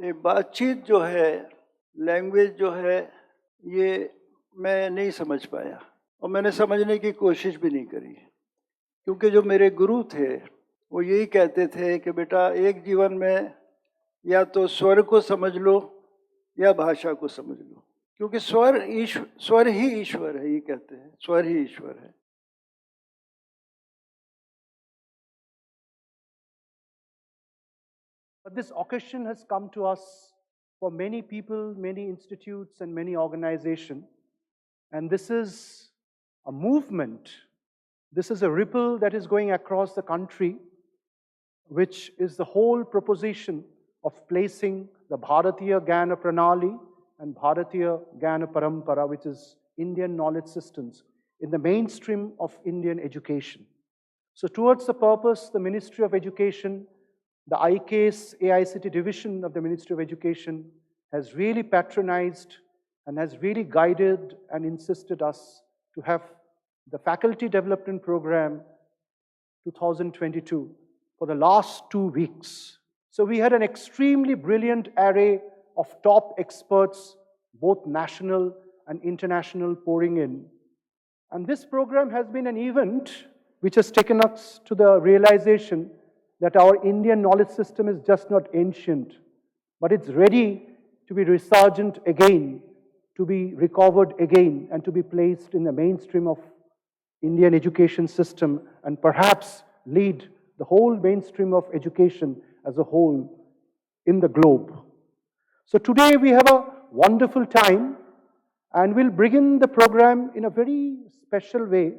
ये बातचीत जो है, लैंग्वेज जो है, ये मैं नहीं समझ पाया और मैंने समझने की कोशिश भी नहीं करी, क्योंकि जो मेरे गुरु थे वो यही कहते थे कि बेटा एक जीवन में या तो स्वर को समझ लो या भाषा को समझ लो, क्योंकि स्वर ही ईश्वर है, ये कहते हैं स्वर ही ईश्वर है। But this occasion has come to us for many people, many institutes, and many organizations. And this is a movement. This is a ripple that is going across the country, which is the whole proposition of placing the Bharatiya Gyana Pranali and Bharatiya Gyana Parampara, which is Indian knowledge systems, in the mainstream of Indian education. So towards the purpose, the Ministry of Education, the ICASE AICT division of the Ministry of Education has really patronized and has really guided and insisted us to have the Faculty Development Program 2022 for the last 2 weeks. So we had an extremely brilliant array of top experts, both national and international, pouring in. And this program has been an event which has taken us to the realization that our Indian knowledge system is just not ancient, but it's ready to be resurgent again, to be recovered again, and to be placed in the mainstream of Indian education system, and perhaps lead the whole mainstream of education as a whole in the globe. So today we have a wonderful time, and we'll begin the program in a very special way.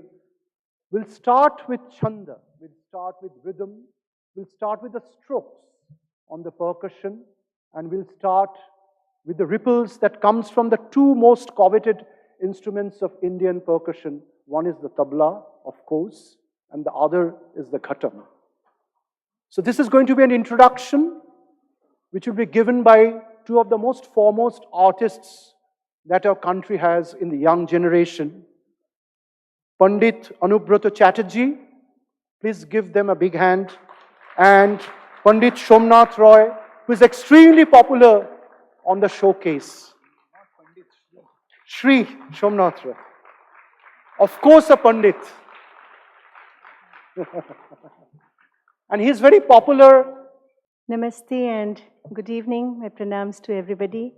We'll start with chanda, we'll start with rhythm, we'll start with the strokes on the percussion, and we'll start with the ripples that comes from the two most coveted instruments of Indian percussion. One is the tabla, of course, and the other is the ghatam. So this is going to be an introduction which will be given by two of the most foremost artists that our country has in the young generation. Pandit Anubrata Chatterjee, please give them a big hand, and Pandit Somnath Roy, who is extremely popular on the showcase. Shri Somnath Roy. Of course a Pandit. And he is very popular. Namaste and good evening. My pranams to everybody.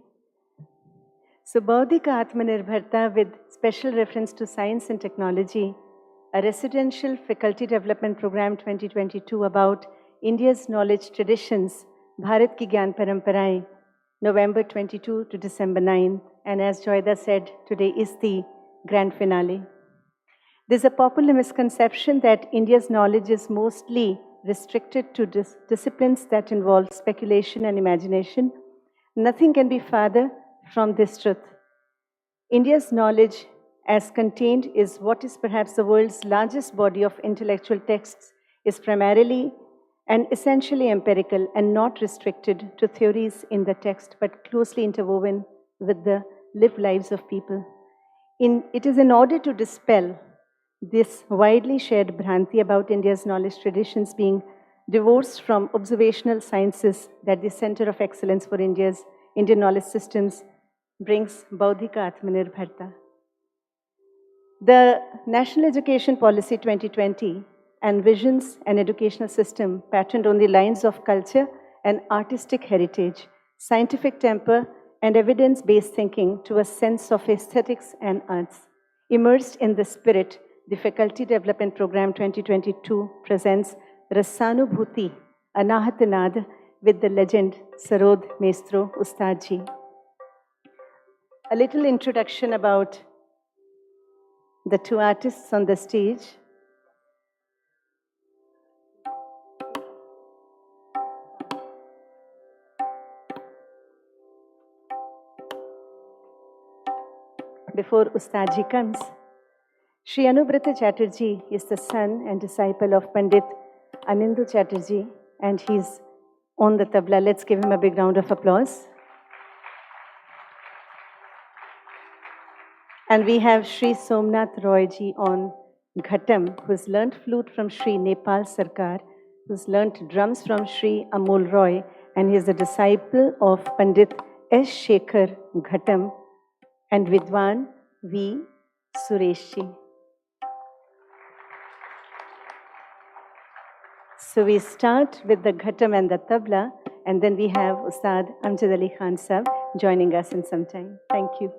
So, Bauddhika Atmanirbharta with special reference to science and technology, a residential faculty development program 2022 about India's knowledge traditions, Bharat Ki Gyan Paramparaएं, November 22 to December 9. And as Joyda said, today is the grand finale. There's a popular misconception that India's knowledge is mostly restricted to disciplines that involve speculation and imagination. Nothing can be farther from this truth. India's knowledge as contained is what is perhaps the world's largest body of intellectual texts, is primarily and essentially empirical and not restricted to theories in the text, but closely interwoven with the lived lives of people. It is in order to dispel this widely shared bhranti about India's knowledge traditions being divorced from observational sciences that the Center of Excellence for Indian knowledge systems brings Bauddhika Atmanirbharta. The National Education Policy 2020 envisions an educational system patterned on the lines of culture and artistic heritage, scientific temper, and evidence-based thinking to a sense of aesthetics and arts. Immersed in this spirit, the Faculty Development Program 2022 presents Rasanubhuti, Anahatanad, with the legend Sarod Maestro Ustad Ji. A little introduction about the two artists on the stage. Before Ustad Ji comes, Shri Anubrata Chatterjee is the son and disciple of Pandit Anindu Chatterjee, and he's on the tabla. Let's give him a big round of applause. And we have Shri Somnath Roy Ji on Ghatam, who's learnt flute from Shri Nepal Sarkar, who's learnt drums from Shri Amol Roy, and he is a disciple of Pandit S. Shekhar Ghatam and Vidwan V. Sureshji. So we start with the Ghatam and the Tabla, and then we have Ustad Amjad Ali Khan Sahab joining us in some time. Thank you.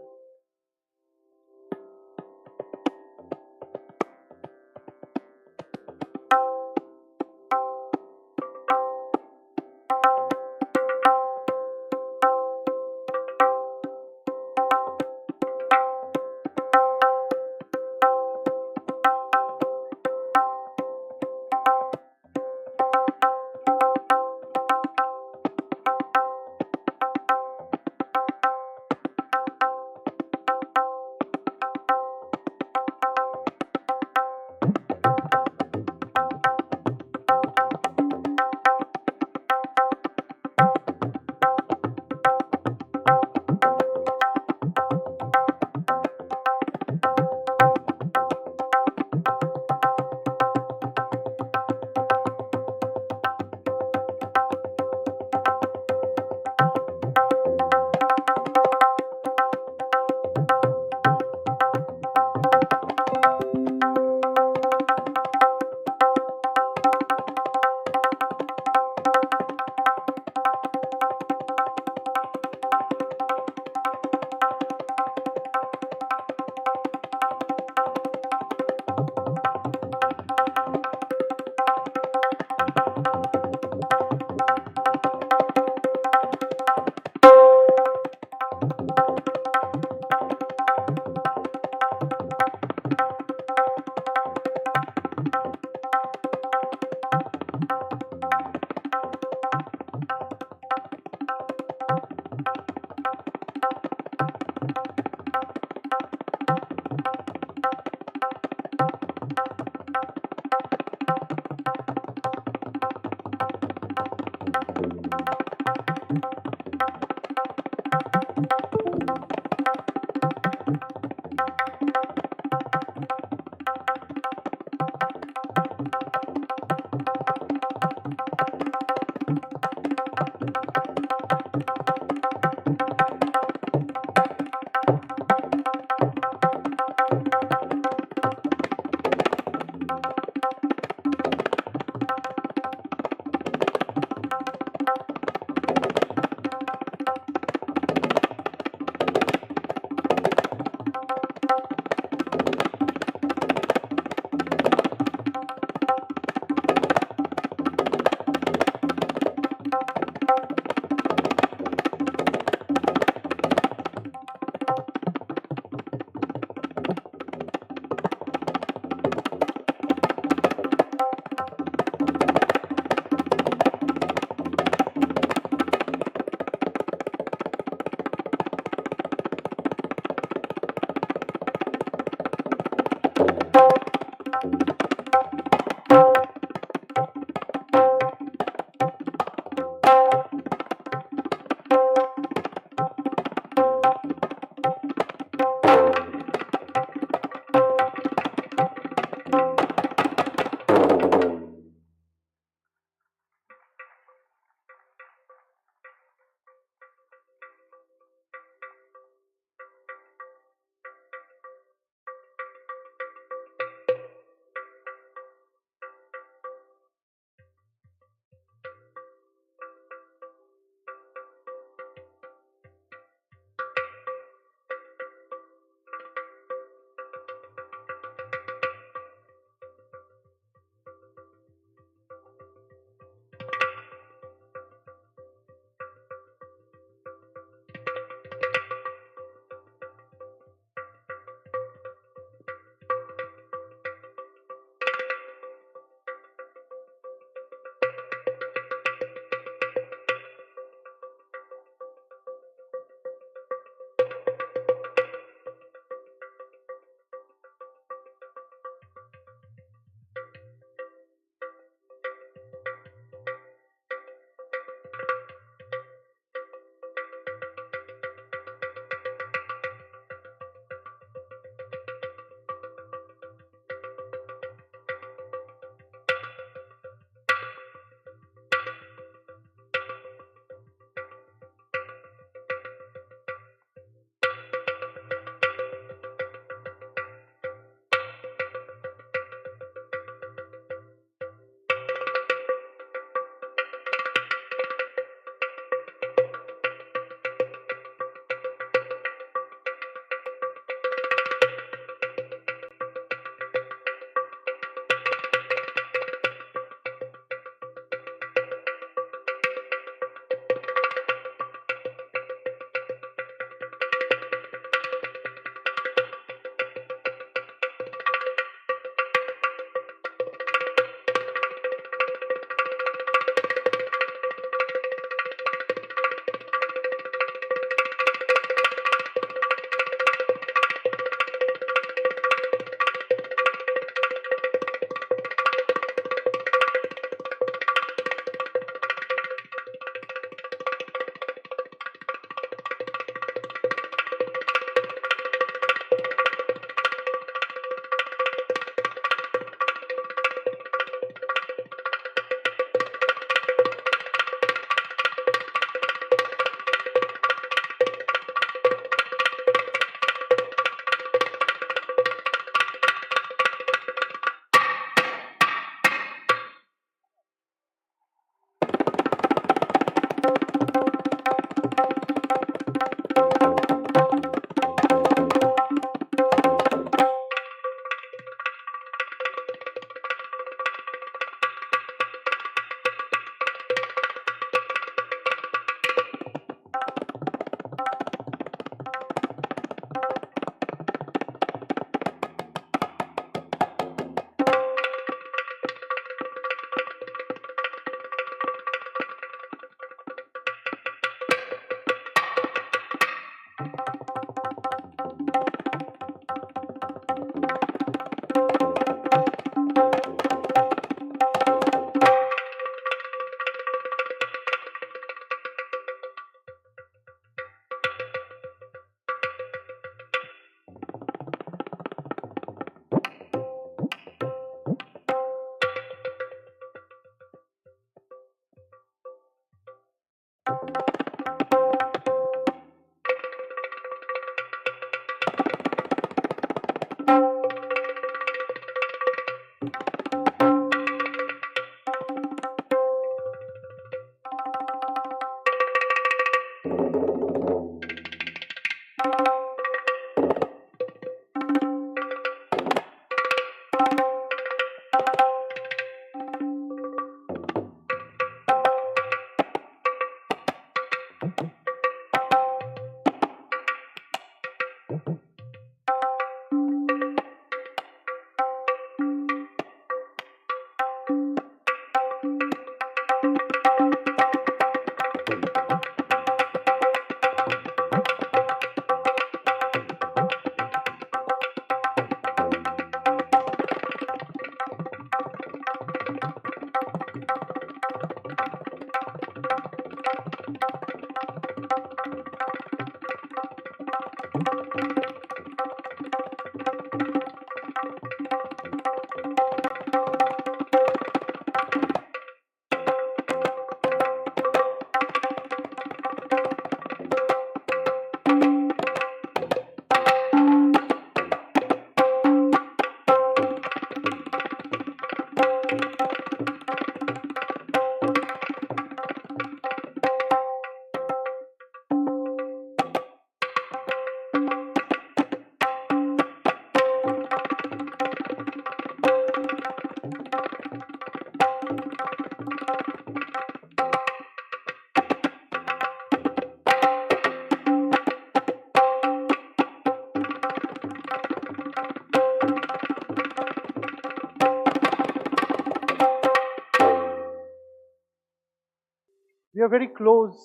We are very close.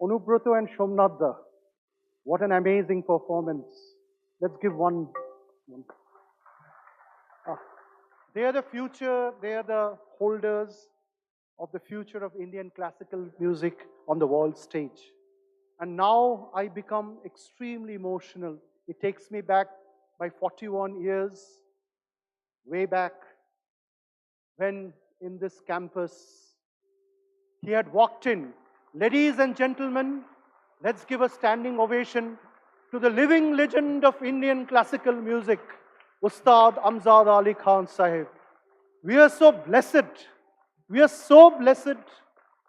Onubroto and Shomnadda. What an amazing performance. Let's give one. They are the future, they are the holders of the future of Indian classical music on the world stage. And now I become extremely emotional. It takes me back by 41 years, way back, when in this campus he had walked in. Ladies and gentlemen, let's give a standing ovation to the living legend of Indian classical music, Ustad Amjad Ali Khan Sahib. We are so blessed. We are so blessed.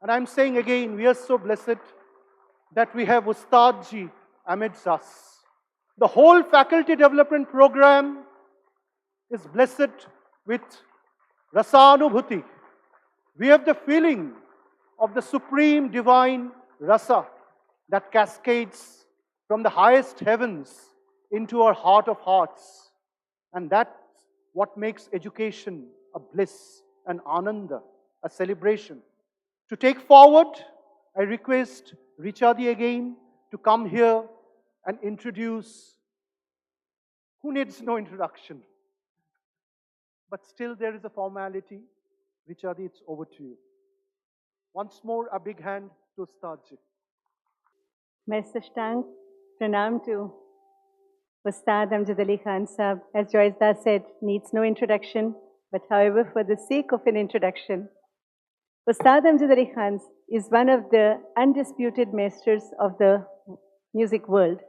And I'm saying again, we are so blessed that we have Ustad Ji amidst us. The whole faculty development program is blessed with Rasanubhuti. We have the feeling of the supreme divine rasa that cascades from the highest heavens into our heart of hearts. And that's what makes education a bliss, an ananda, a celebration. To take forward, I request Richadi again to come here and introduce, who needs no introduction? But still there is a formality. Richadi, it's over to you. Once more, a big hand to Ustadji. Mersashtang, pranam to Ustad Amjad Ali Khan Sahib. As Joyce Das said, needs no introduction, but however, for the sake of an introduction, Ustad Amjad Ali Khan is one of the undisputed masters of the music world.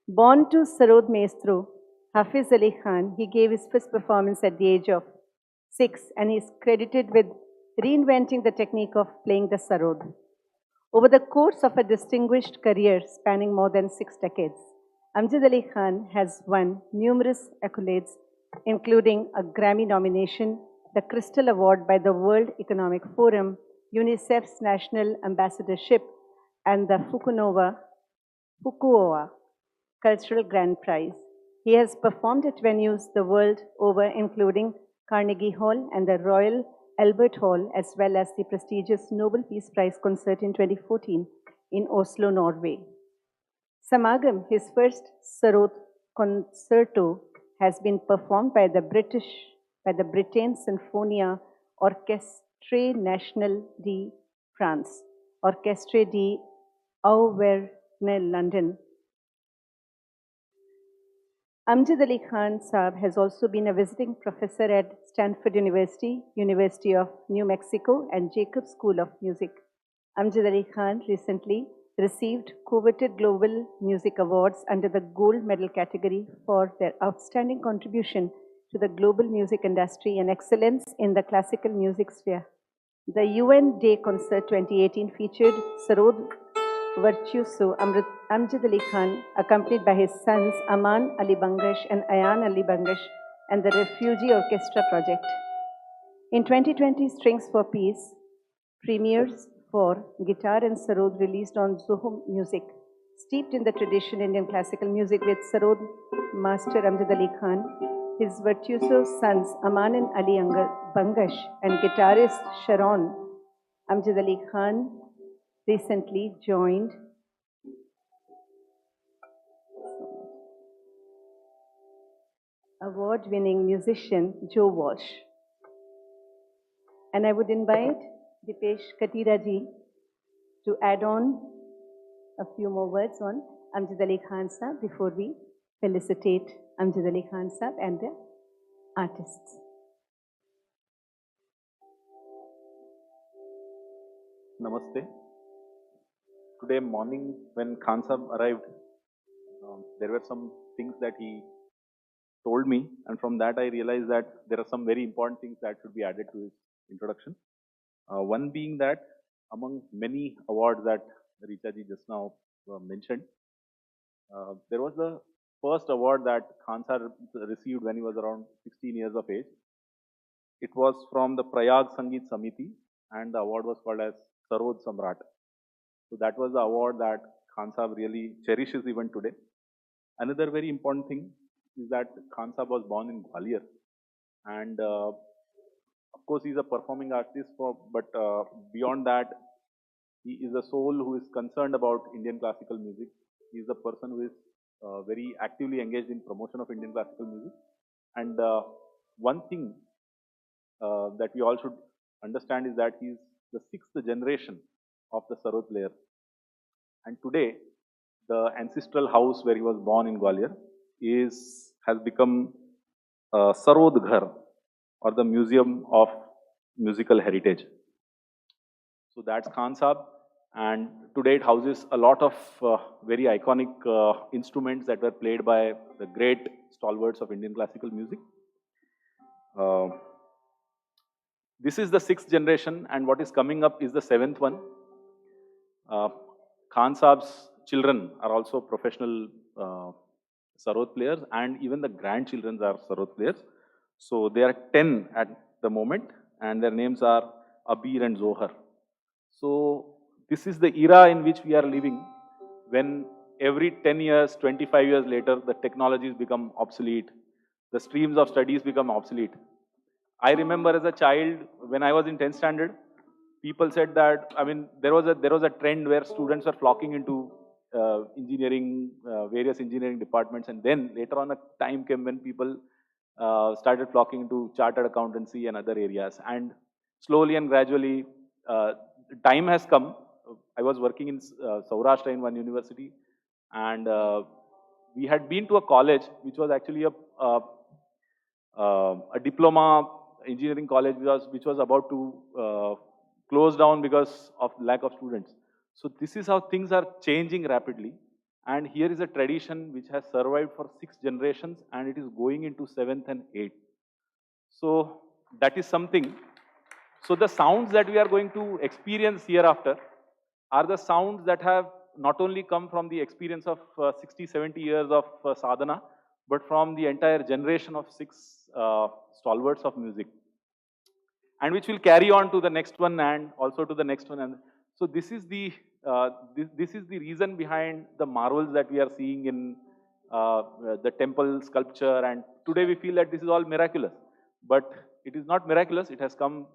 Born to Sarod Maestro, Hafiz Ali Khan, he gave his first performance at the age of 6 and he is credited with reinventing the technique of playing the sarod. Over the course of a distinguished career spanning more than 6 decades, Amjad Ali Khan has won numerous accolades, including a Grammy nomination, the Crystal Award by the World Economic Forum, UNICEF's National Ambassadorship, and the Fukuoka Cultural Grand Prize. He has performed at venues the world over, including Carnegie Hall and the Royal Albert Hall, as well as the prestigious Nobel Peace Prize concert in 2014 in Oslo, Norway. Samagam, his first Sarod concerto, has been performed by the Britain Sinfonia Orchestre National de France, Orchestre d'Auvergne, London. Amjad Ali Khan Saab has also been a visiting professor at Stanford University, University of New Mexico, and Jacobs School of Music. Amjad Ali Khan recently received coveted Global Music Awards under the Gold Medal category for their outstanding contribution to the global music industry and excellence in the classical music sphere. The UN Day Concert 2018 featured Sarod Virtuoso Amjad Ali Khan, accompanied by his sons Aman Ali Bangash and Ayan Ali Bangash, and the Refugee Orchestra Project. In 2020, Strings for Peace premieres for guitar and sarod released on Zoho Music, steeped in the tradition Indian classical music with sarod master Amjad Ali Khan, his virtuoso sons Aman and Ali Bangash, and guitarist Sharon. Amjad Ali Khan recently joined award-winning musician Joe Walsh. And I would invite Dipesh Katira ji to add on a few more words on Amjad Ali Khan Saab before we felicitate Amjad Ali Khan Saab and the artists. Namaste. Today morning when Khan Saab arrived, there were some things that he told me, and from that I realized that there are some very important things that should be added to his introduction. One being that among many awards that Richa ji just now mentioned, there was the first award that Khan Saab received when he was around 16 years of age. It was from the Prayag Sangeet Samiti, and the award was called as Sarod Samrat. So that was the award that Khan Saab really cherishes even today. Another very important thing is that Khan Saab was born in Gwalior, and of course he's a performing artist, but beyond that, he is a soul who is concerned about Indian classical music. He is a person who is very actively engaged in promotion of Indian classical music. And one thing that we all should understand is that he is the 6th generation of the sarod player. And today, the ancestral house where he was born in Gwalior has become Sarod Ghar, or the Museum of Musical Heritage. So that's Khan Saab, and today it houses a lot of very iconic instruments that were played by the great stalwarts of Indian classical music. This is the 6th generation, and what is coming up is the 7th one. Khan Saab's children are also professional sarod players, and even the grandchildren are sarod players. So there are 10 at the moment, and their names are Abir and Zohar. So this is the era in which we are living, when every 10 years, 25 years later, the technologies become obsolete, the streams of studies become obsolete. I remember as a child, when I was in 10th standard, people said that, I mean, there was a trend where students were flocking into engineering, various engineering departments, and then later on a time came when people started flocking into chartered accountancy and other areas. And slowly and gradually, time has come. I was working in Saurashtra in one university, and we had been to a college which was actually a diploma engineering college which was about to close down because of lack of students. So this is how things are changing rapidly. And here is a tradition which has survived for 6 generations, and it is going into 7th and 8th. So that is something. So the sounds that we are going to experience hereafter are the sounds that have not only come from the experience of 60, 70 years of sadhana, but from the entire generation of 6 stalwarts of music, and which will carry on to the next one and also to the next one. And so this is the reason behind the marvels that we are seeing in the temple sculpture. And today we feel that this is all miraculous, but it is not miraculous. It has come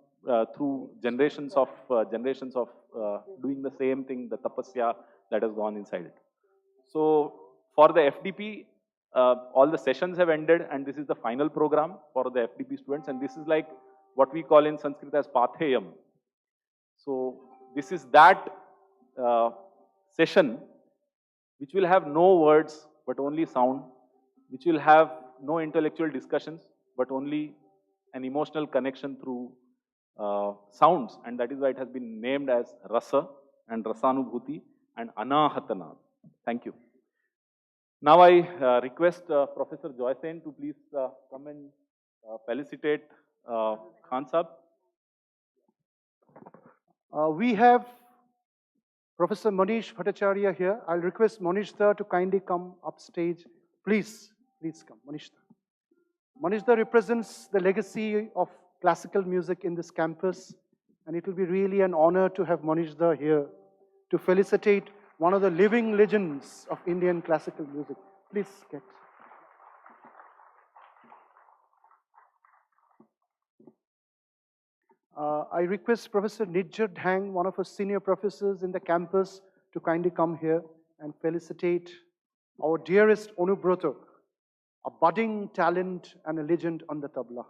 through generations of doing the same thing, the tapasya that has gone inside it. So for the FDP, all the sessions have ended, and this is the final program for the FDP students, and this is like what we call in Sanskrit as Patheyam. So this is that session which will have no words but only sound, which will have no intellectual discussions but only an emotional connection through sounds, and that is why it has been named as Rasa and Rasanubhuti and Anahatana. Thank you. Now I request Professor Joy Sen to please come and felicitate Khan Sahab. We have Professor Manish Bhattacharya here. I'll request Manish Sir to kindly come upstage. Please come, Manish Sir. Manish Sir represents the legacy of classical music in this campus, and it will be really an honor to have Manish Sir here to felicitate one of the living legends of Indian classical music. Please get. I request Professor Nijjar Dhang, one of our senior professors in the campus, to kindly come here and felicitate our dearest Onubroto, a budding talent and a legend on the tabla.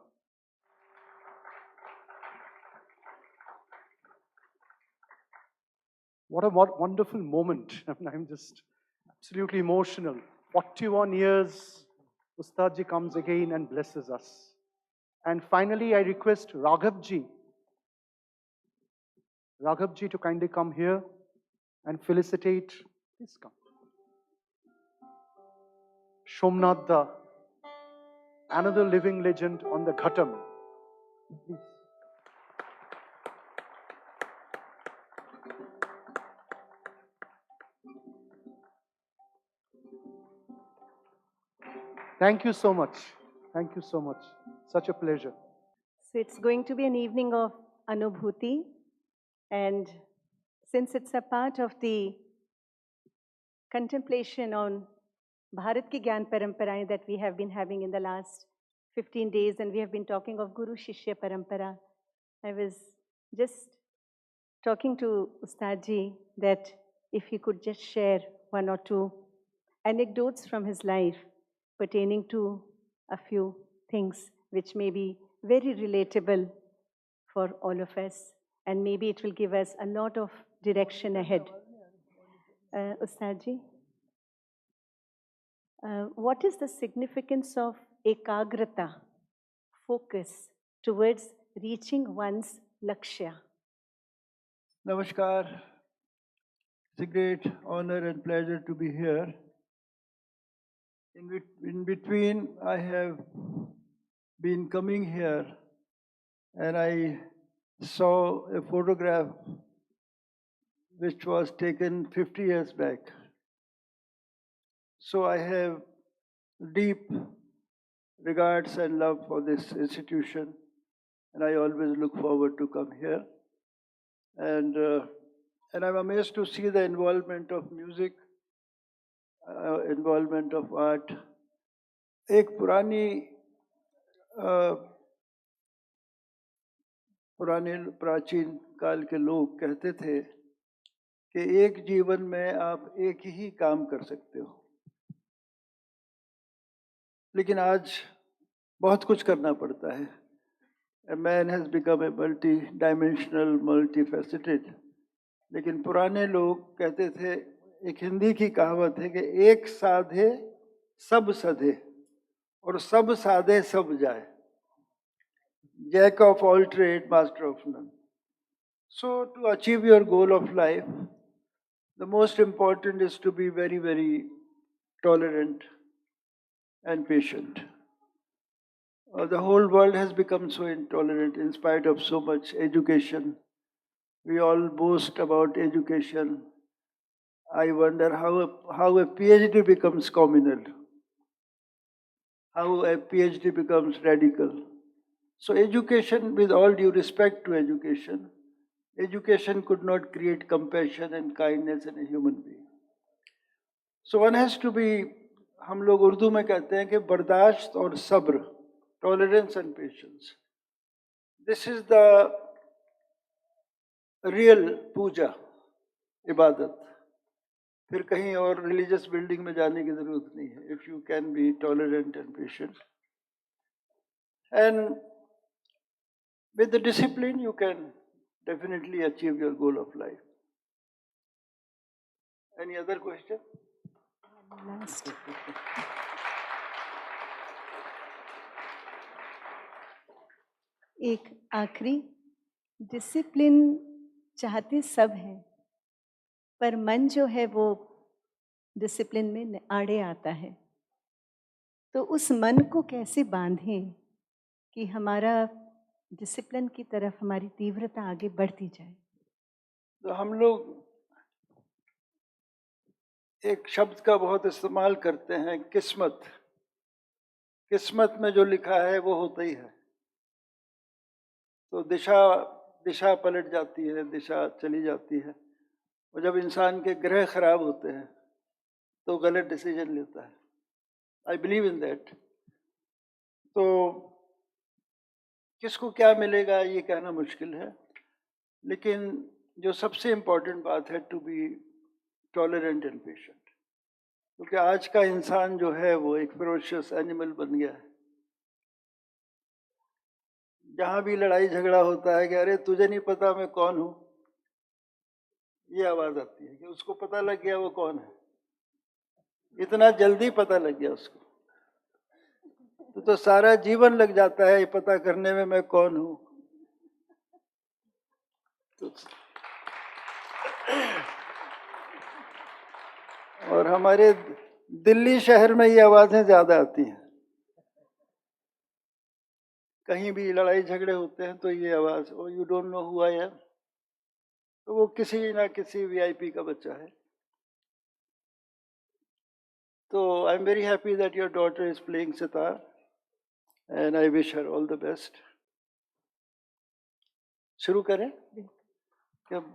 What a wonderful moment. I'm just absolutely emotional. 41 years, Ustadji comes again and blesses us. And finally, I request Raghavji to kindly come here and felicitate. Please come. Somnath Da, another living legend on the Ghatam. Please. Thank you so much. Thank you so much. Such a pleasure. So it's going to be an evening of Anubhuti, and since it's a part of the contemplation on Bharat ki Gyan Paramparaएं that we have been having in the last 15 days, and we have been talking of Guru Shishya Parampara, I was just talking to Ustadji that if he could just share one or two anecdotes from his life pertaining to a few things which may be very relatable for all of us, and maybe it will give us a lot of direction ahead. Ustadji, what is the significance of ekagrata, focus, towards reaching one's lakshya? Namaskar. It's a great honor and pleasure to be here. In between, I have been coming here and I saw a photograph which was taken 50 years back. So I have deep regards and love for this institution, and I always look forward to come here. And I'm amazed to see the involvement of music, involvement of art. एक पुराने प्राचीन काल के लोग कहते थे कि एक जीवन में आप एक ही काम कर सकते हो, लेकिन आज बहुत कुछ करना पड़ता है. A man has become a multi-dimensional, multifaceted. लेकिन पुराने लोग कहते थे, एक हिंदी की कहावत है कि एक साधे सब सधे और सब साधे सब जाए. Jack of all trade, master of none. So to achieve your goal of life, the most important is to be very, very tolerant and patient. The whole world has become so intolerant in spite of so much education. We all boast about education. I wonder how a PhD becomes communal, how a PhD becomes radical. So education, with all due respect to education, education could not create compassion and kindness in a human being. So one has to be, हम लोग उर्दू में कहते हैं कि बर्दाश्त और सब्र, tolerance and patience. This is the real puja, ibadat. फिर कहीं और रिलीजियस बिल्डिंग में जाने की जरूरत नहीं है. If you can be tolerant and patient and with the discipline you can definitely achieve your goal of life. Any other question? Last. एक आखिरी, डिसिप्लिन चाहते सब हैं, पर मन जो है वो डिसिप्लिन में आड़े आता है. तो उस मन को कैसे बांधें कि हमारा डिसिप्लिन की तरफ हमारी तीव्रता आगे बढ़ती जाए? तो हम लोग एक शब्द का बहुत इस्तेमाल करते हैं, किस्मत. किस्मत में जो लिखा है वो होता ही है. तो दिशा पलट जाती है, दिशा चली जाती है. और जब इंसान के ग्रह खराब होते हैं तो गलत डिसीजन लेता है. I believe in that. तो किसको क्या मिलेगा ये कहना मुश्किल है, लेकिन जो सबसे इम्पोर्टेंट बात है to be tolerant and patient. क्योंकि आज का इंसान जो है वो एक फेरोशियस एनिमल बन गया है. जहाँ भी लड़ाई झगड़ा होता है कि अरे तुझे नहीं पता मैं कौन हूँ, ये आवाज आती है कि उसको पता लग गया वो कौन है. इतना जल्दी पता लग गया उसको. तो सारा जीवन लग जाता है ये पता करने में मैं कौन हूँ. तो और हमारे दिल्ली शहर में ये आवाजें ज्यादा आती हैं. कहीं भी लड़ाई झगड़े होते हैं तो ये आवाज, oh you don't know who I am. तो वो किसी ना किसी वीआईपी का बच्चा है. तो I am very happy that your daughter is playing sitar and I wish her all the best. शुरू करें कब?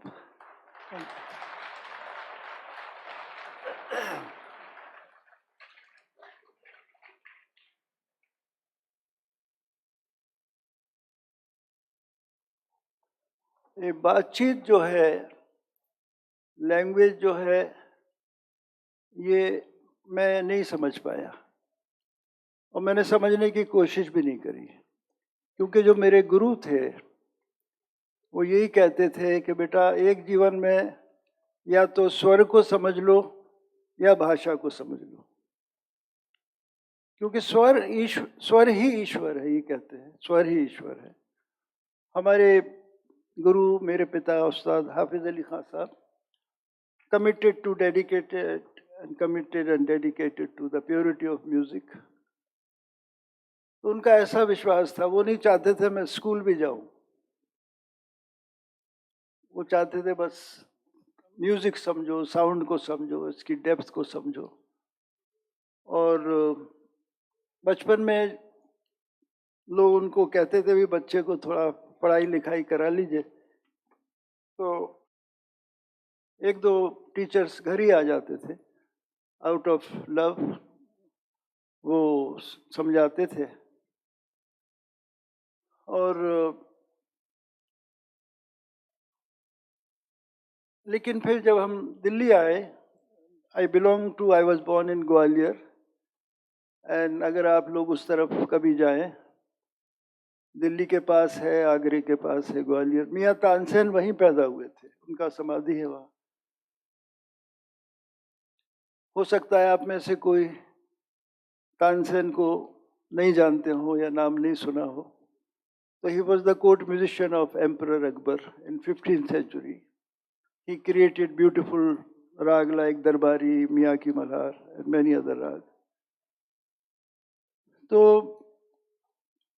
ये बातचीत जो है, लैंग्वेज जो है, ये मैं नहीं समझ पाया और मैंने समझने की कोशिश भी नहीं करी. क्योंकि जो मेरे गुरु थे वो यही कहते थे कि बेटा एक जीवन में या तो स्वर को समझ लो या भाषा को समझ लो. क्योंकि स्वर ही ईश्वर है, ये कहते हैं स्वर ही ईश्वर है. हमारे गुरु मेरे पिता उस्ताद हाफिज अली खान साहब committed and dedicated to the purity of music. तो उनका ऐसा विश्वास था, वो नहीं चाहते थे मैं स्कूल भी जाऊं. वो चाहते थे बस म्यूजिक समझो, साउंड को समझो, इसकी डेप्थ को समझो. और बचपन में लोग उनको कहते थे भी बच्चे को थोड़ा पढ़ाई लिखाई करा लीजिए. तो एक दो टीचर्स घर ही आ जाते थे, आउट ऑफ लव वो समझाते थे. और लेकिन फिर जब हम दिल्ली आए, I was born in Gwalior. And अगर आप लोग उस तरफ कभी जाएं, दिल्ली के पास है, आगरे के पास है ग्वालियर. मियाँ तानसेन वहीं पैदा हुए थे, उनका समाधि है वहाँ. हो सकता है आप में से कोई तानसेन को नहीं जानते हो या नाम नहीं सुना हो. तो he was the court musician of emperor Akbar in 15th century. He created beautiful rag like Darbari, Miyan Ki Malhar, and many other rag. तो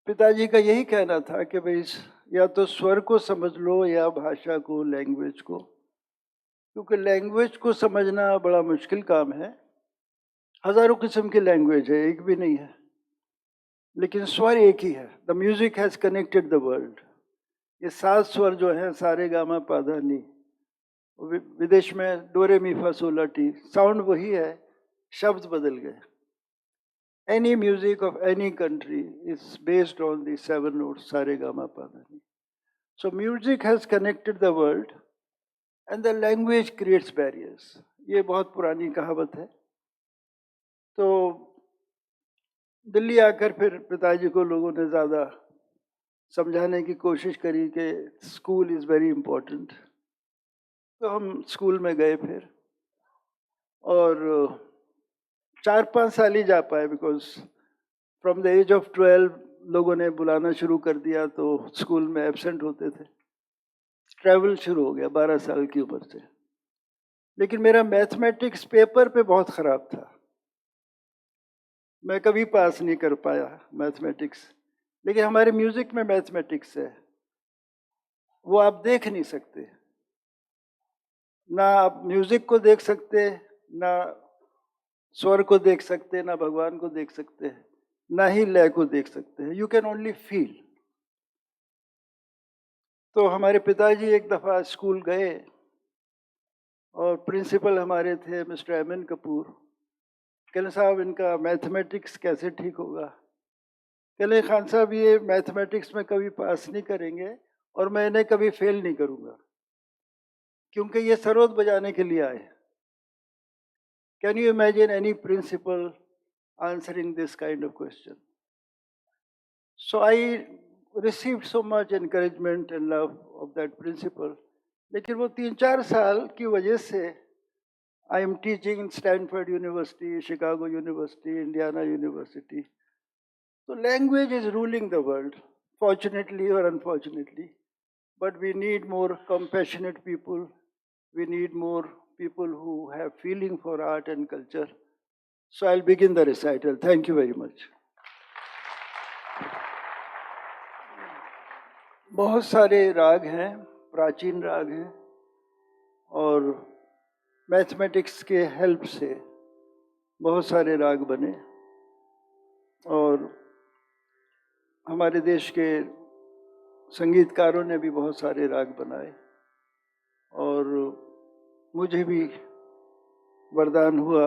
पिताजी का यही कहना था कि भाई या तो स्वर को समझ लो या भाषा को, लैंग्वेज को. क्योंकि लैंग्वेज को समझना बड़ा मुश्किल काम है. हजारों किस्म की लैंग्वेज है, एक भी नहीं है, लेकिन स्वर एक ही है. The music has connected the world. ये 7 स्वर जो है, सारे गामा पाधा नी, विदेश में डोरे मी फा सोला टी, साउंड वही है, शब्द बदल गए. Any music of any country is based on the 7 notes, sare gama pa dha ni. So music has connected the world and the language creates barriers. ये बहुत पुरानी कहावत है। तो दिल्ली आकर फिर पिताजी को लोगों ने ज़्यादा समझाने की कोशिश करी कि स्कूल इज़ वेरी इम्पोर्टेंट। तो हम स्कूल में गए फिर, और 4-5 साल ही जा पाए, because from the age of 12 लोगों ने बुलाना शुरू कर दिया, तो स्कूल में एब्सेंट होते थे। ट्रैवल शुरू हो गया 12 साल की उम्र से। लेकिन मेरा मैथमेटिक्स पेपर पे बहुत ख़राब था, मैं कभी पास नहीं कर पाया मैथमेटिक्स। लेकिन हमारे म्यूज़िक में मैथमेटिक्स है, वो आप देख नहीं सकते, ना आप म्यूज़िक को देख सकते, ना स्वर को देख सकते, ना भगवान को देख सकते, ना ही लय को देख सकते हैं। You can only feel. तो हमारे पिताजी एक दफ़ा स्कूल गए, और प्रिंसिपल हमारे थे मिस्टर एमएन कपूर। कहले साहब इनका मैथमेटिक्स कैसे ठीक होगा? कहले खान साहब ये मैथमेटिक्स में कभी पास नहीं करेंगे, और मैं इन्हें कभी फेल नहीं करूँगा, क्योंकि ये सरोद बजाने के लिए आए। Can you imagine any principal answering this kind of question? So I received so much encouragement and love of that principal. लेकिन वो 3-4 साल की वजह से I am teaching in Stanford University, Chicago University, Indiana University. So language is ruling the world, fortunately or unfortunately. But we need more compassionate people. We need more people who have feeling for art and culture. So I'll begin the recital. Thank you very much. बहुत सारे राग हैं, प्राचीन राग हैं, और mathematics के help से बहुत सारे राग बने, और हमारे देश के संगीतकारों ने भी बहुत सारे राग बनाए, और मुझे भी वरदान हुआ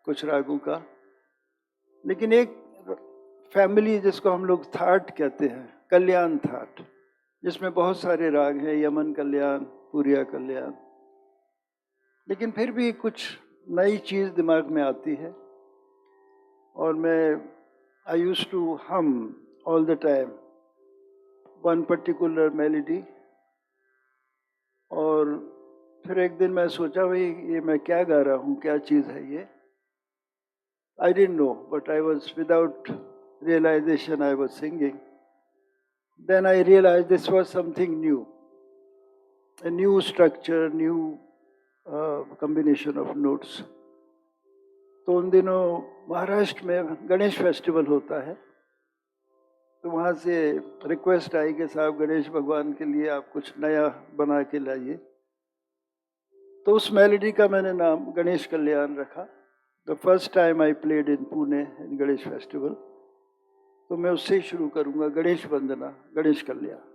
कुछ रागों का। लेकिन एक फैमिली जिसको हम लोग थाट कहते हैं, कल्याण थाट, जिसमें बहुत सारे राग हैं, यमन कल्याण, पूरिया कल्याण, लेकिन फिर भी कुछ नई चीज़ दिमाग में आती है, और मैं आई यूज्ड टू हम all the time one particular melody. और फिर एक दिन मैं सोचा भाई ये मैं क्या गा रहा हूँ, क्या चीज़ है ये। I didn't know, but I was, without realization, I was singing. Then I realized this was something new, a new structure, new combination of notes. तो उन दिनों महाराष्ट्र में गणेश फेस्टिवल होता है, तो वहाँ से रिक्वेस्ट आई कि साहब गणेश भगवान के लिए आप कुछ नया बना के लाइए। तो उस मेलोडी का मैंने नाम गणेश कल्याण रखा। The first time I played in Pune in Ganesh festival. तो मैं उससे ही शुरू करूँगा, गणेश वंदना, गणेश कल्याण।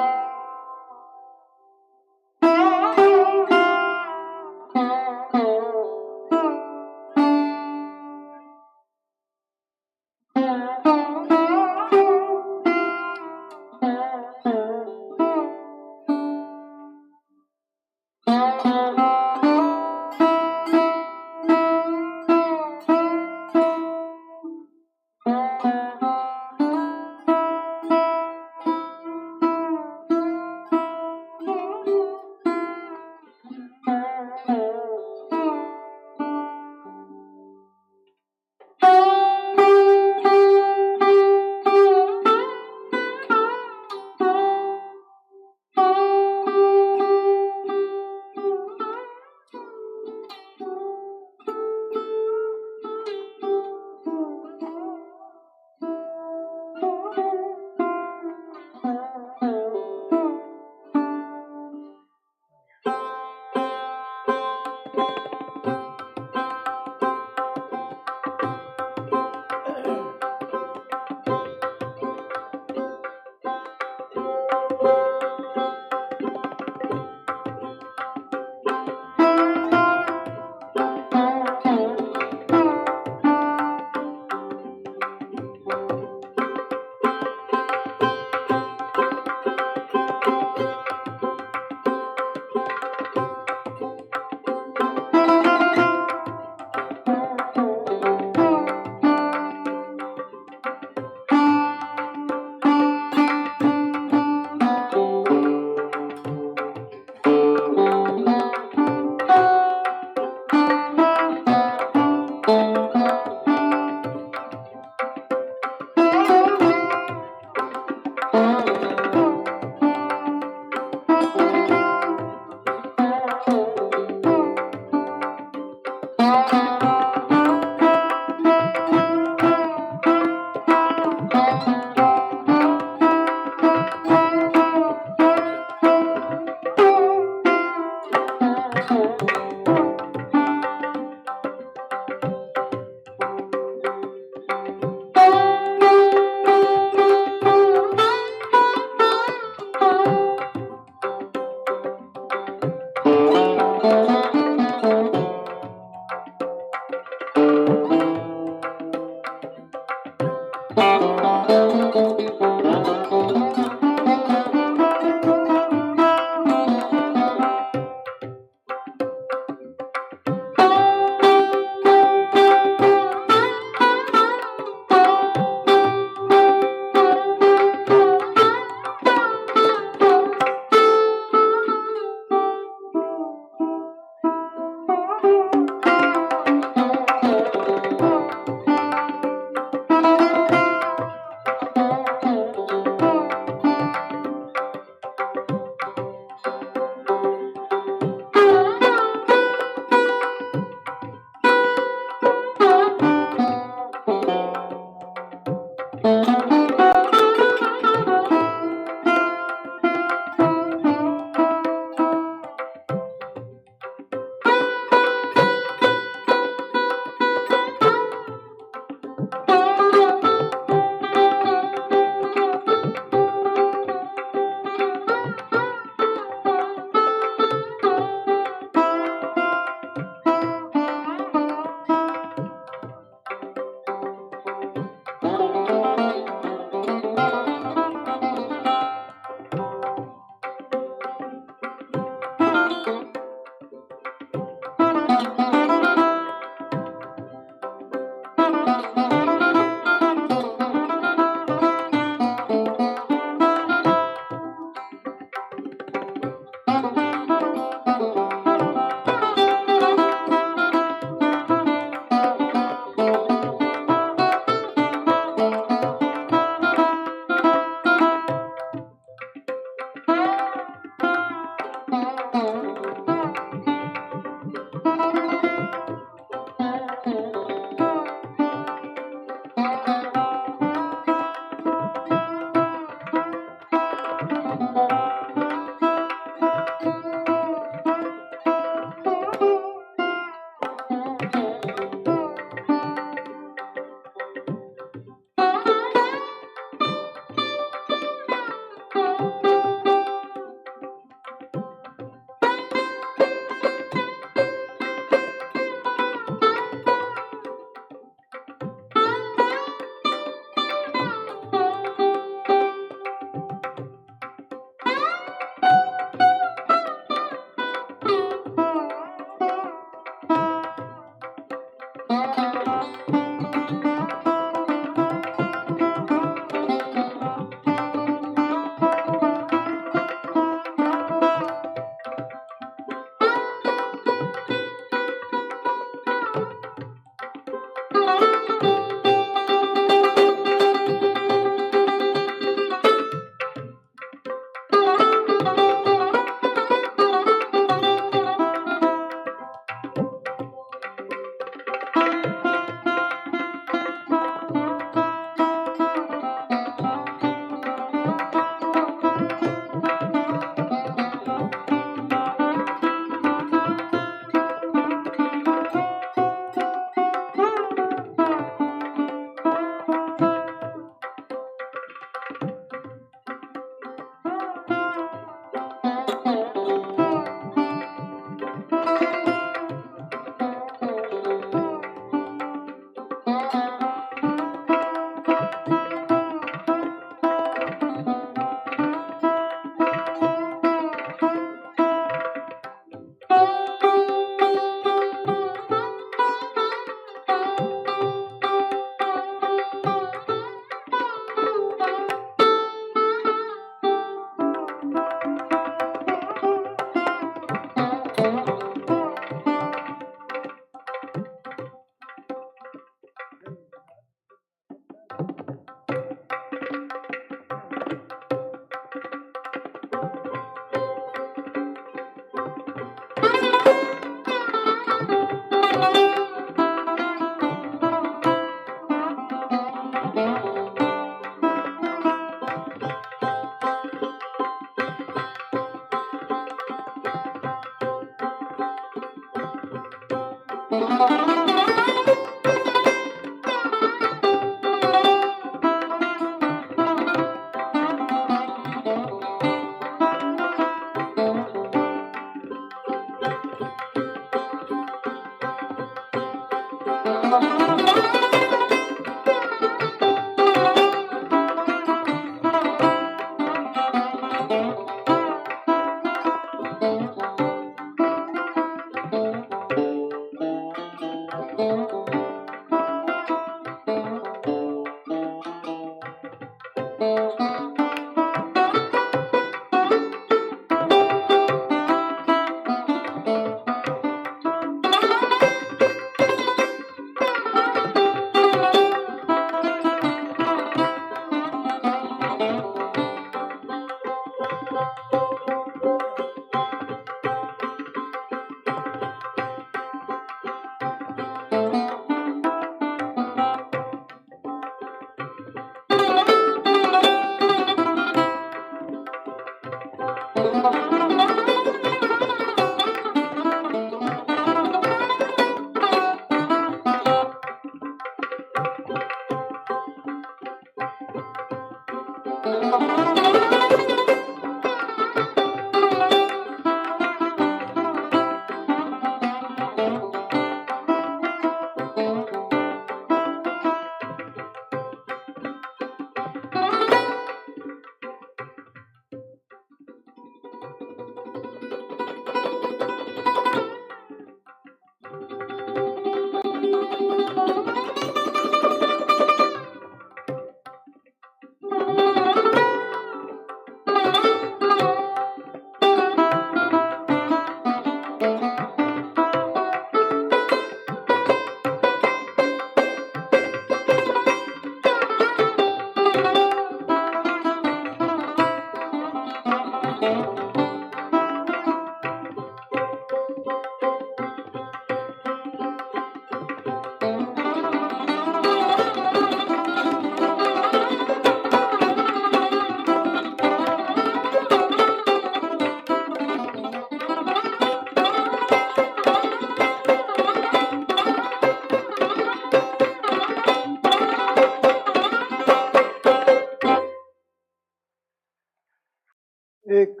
एक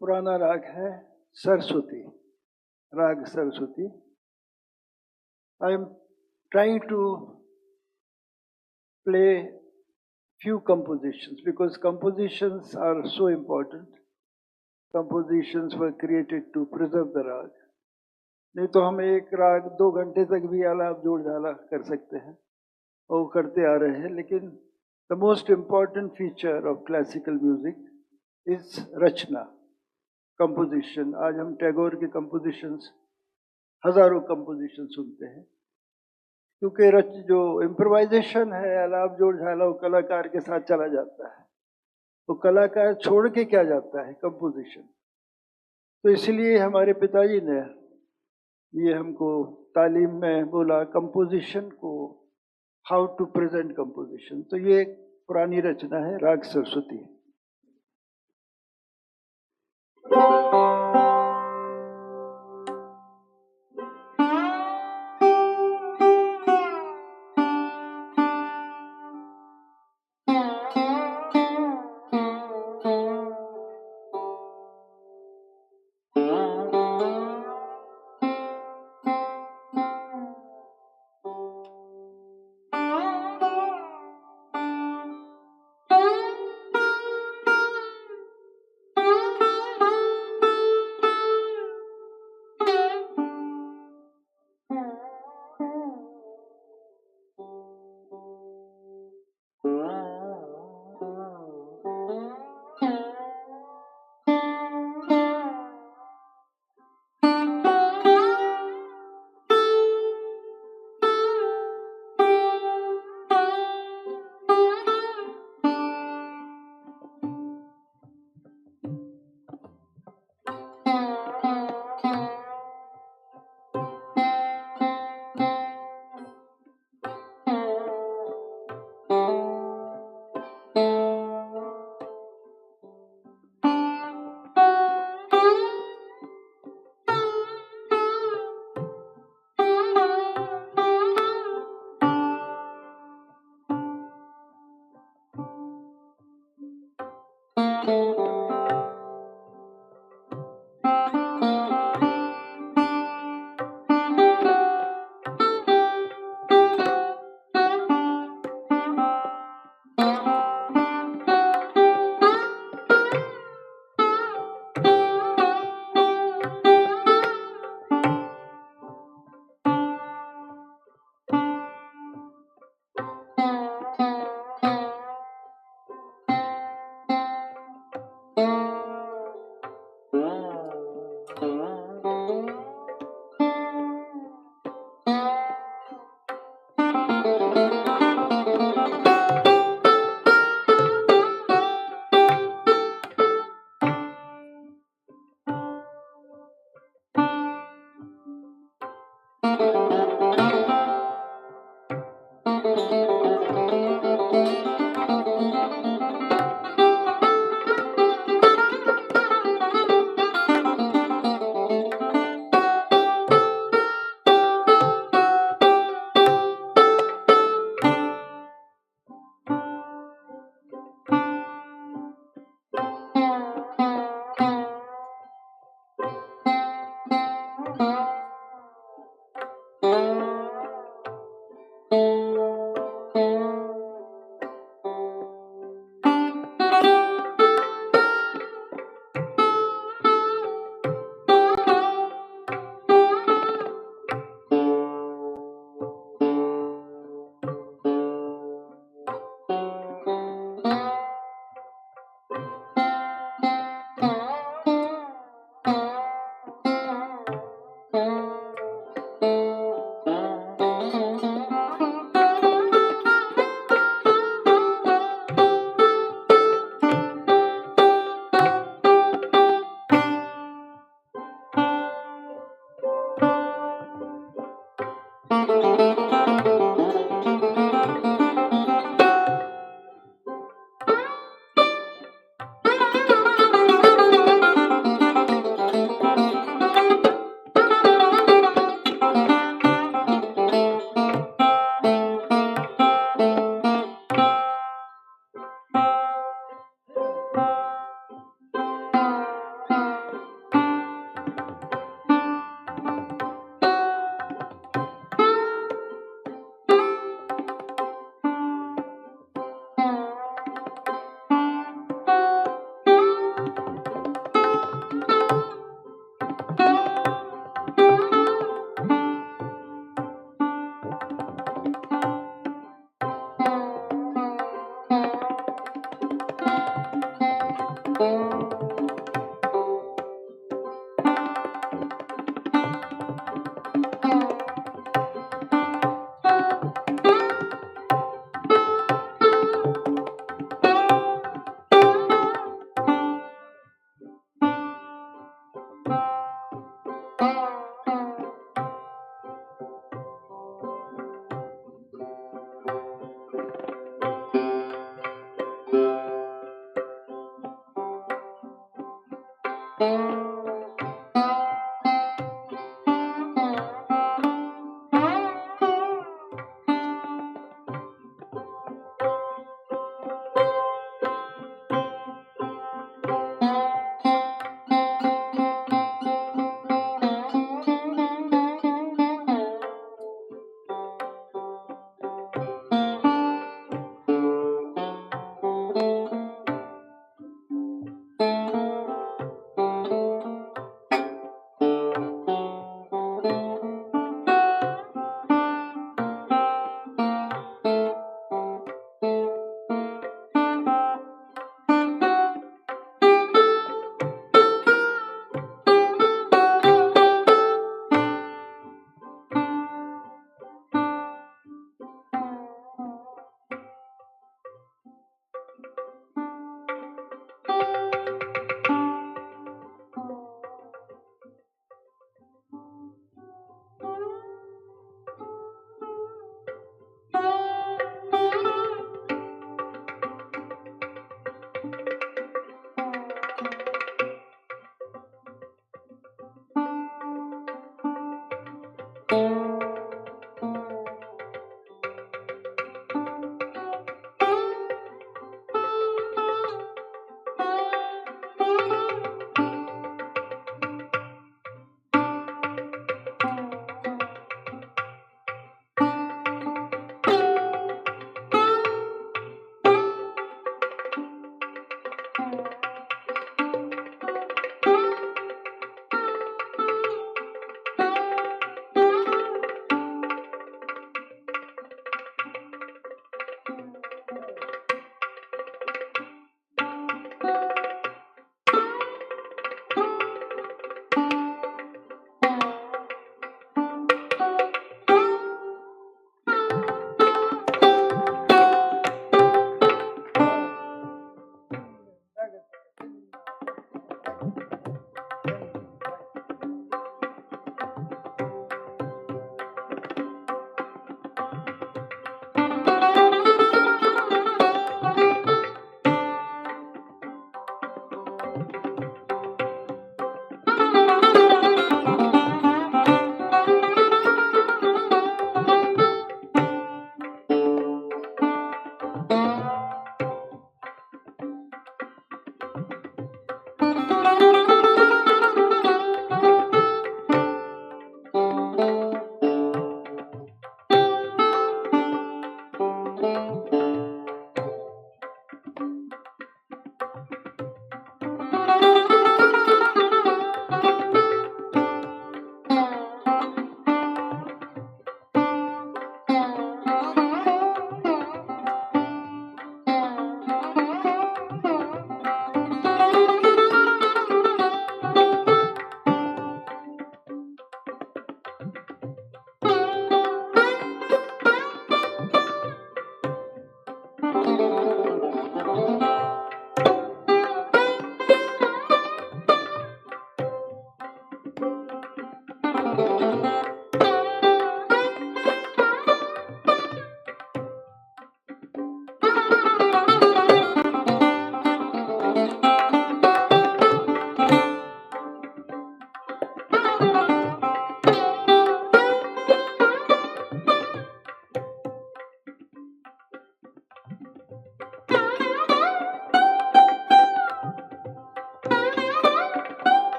पुराना राग है सरस्वती, राग Saraswati. I am trying to play few compositions because compositions are so important. Compositions were created to preserve the rag. नहीं तो हम एक राग 2 घंटे तक भी आलाप जोड़ झाला कर सकते हैं और करते आ रहे हैं, लेकिन the most important feature of classical music is Rachna, composition. आज हम टैगोर के compositions, हजारों compositions सुनते हैं, क्योंकि जो इम्प्रोवाइजेशन है, आलाप जोड़ झाला, वो कलाकार के साथ चला जाता है, वो कलाकार छोड़ के क्या जाता है, कंपोजिशन. तो इसलिए हमारे पिताजी ने ये हमको तालीम में बोला कंपोजिशन को, हाउ टू प्रेजेंट कंपोजिशन. तो ये एक पुरानी रचना है, राग Saraswati.